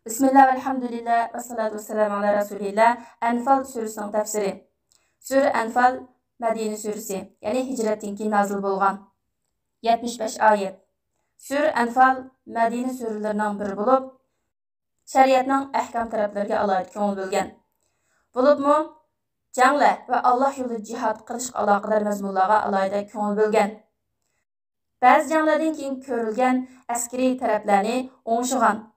Bismillah, elhamdülillah, ve salatu ve selamu ala Resulillah. Enfal surəsinin təfsiri. Surə Enfal Mədinə surəsi, yəni hicrətdən keyin nazil bolğan 75 ayət. Surə Enfal Mədinə surələrindən biri olub, şəriətnin əhkam tərəflərinə alayda köngül bölgən. Bulubmu, cənglə və Allah yolunda cihad qilish aloqadar məzmunlarga alayda köngül bölgən. Bəzi cənglərdən keyin ko'rilgan askeri tərəflərni o'ngishgan.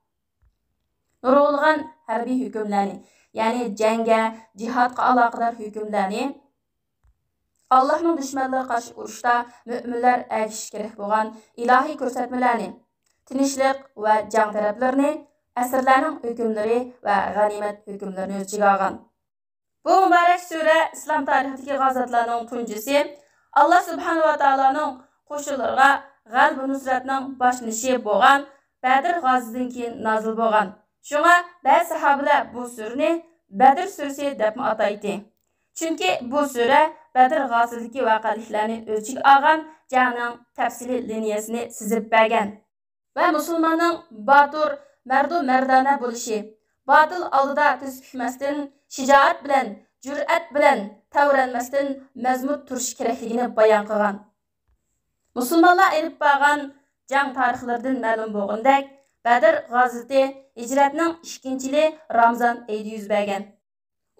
Nurg'ulg'an harbiy hukmlarni, ya'ni jangga, jihadga aloqador hukmlarni, Allohning dushmanlariga qarshi urushda mu'minlar ergashish kerak bo'lgan ilohiy ko'rsatmalarni, tinchlik va jang taraflarini, asrlarning hukmlari va g'animat hukmlarini o'z ichiga olgan. Bu muborak sura islom tarixidagi g'azotlarning tunjisi, Alloh subhanahu va taoloning qo'shinlariga g'alaba nusratning boshlanishi bo'lgan Badr g'azosidan keyin nozil bo'lgan. Şuna ba'zi sahabeler bu surəni Badr surəsi deb ataydı. Çünki bu surə Badr g'azosidagi voqealarni o'z ichiga olgan jangning tafsili liniyasini sizib bergan va musulmonning botur, mardu mardona bo'lishi, botil oldida tiz bukmasdan, shijoat bilan, jur'at bilan tavranmasdan mazmut turish kerakligini bayon qilgan. Musulmonlar elib borgan jang tarixlaridan ma'lum bo'lgandek, Badr g'azoti hijratning 2-yili Ramazon oyida yuz bergan.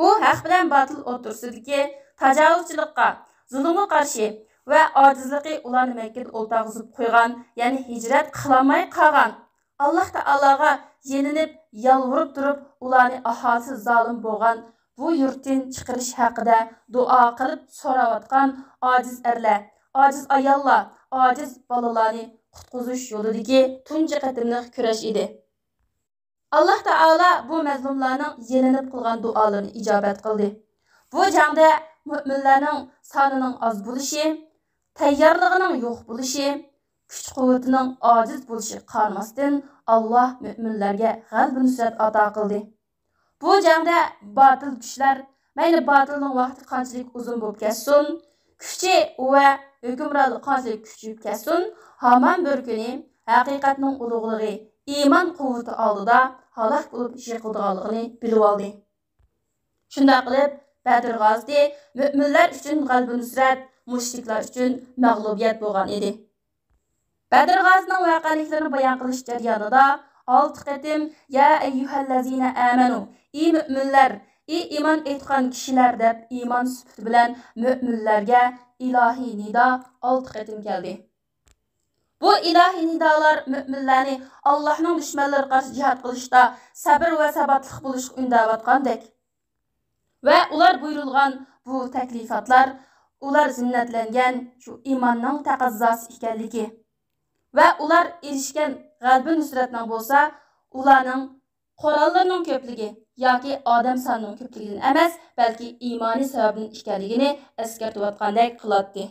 U haq bilan botil o'rtasidagi tajovuzchilikqa, zulmga qarshi va ojizligi ularni Makkada o'ltag'izib qo'ygan, ya'ni hijrat qilolmay qolgan. Alloh taologa yelinib, yalvorib turib, ularni aholisi zolim bo'lgan bu yurtdan chiqarish haqida duo qilib so'rayotgan ojiz erlar, ojiz ayollar, ojiz bolalarni qutqizish yo'lidagi tunji qatimliq kurash edi. Alloh taolo bu mazlumlarning yelinib qilgan duolarini ijobat qildi. Bu jangda mu'minlarning sonining oz bo'lishi, tayyorligining yo'q bo'lishi, kuch-quvvatining ojiz bo'lishi qaramasdan Alloh mu'minlarga g'alaba nusrat ato qildi. Bu jangda botil kuchlar, mayli botilning vaqti qanchalik uzun bo'lib ketsin, kuchi va hukmronlik qanchalik kuchayib ketsin, hamon bir kuni haqiqatning ulug'ligi, iymon quvvati oldida halok bo'lib yiqilganligini bilib oldi. Shunday qilib, Badr g'azoti mu'minlar uchun g'alaba nusrat, mushriklar uchun mag'lubiyat bo'lgan edi. Badr g'azosining voqealarini bayon qilish jarayonida 6 qatim ya ayyuhallazina amanu, ey mu'minlar, ey iymon etgan kishilar deb iymon sifati bilan mu'minlarga ilohiy nido 6 qatim keldi. Bu ilohiy nidolar mu'minlarni Allohning dushmanlariga qarshi jihad qilishda sabr va sabatli bo'lishga undayotgandek. Va ular buyurilgan bu taklifatlar ular zinnatlangan shu iymonning taqozosi ekanligi va ular erishgan g'alaba nusratning bo'lsa, ularning qurollarning ko'pligi yoki odam sonining ko'pligidan emas, balki iymoniy sababdan ekanligini eskartib o'tgandek qiladi.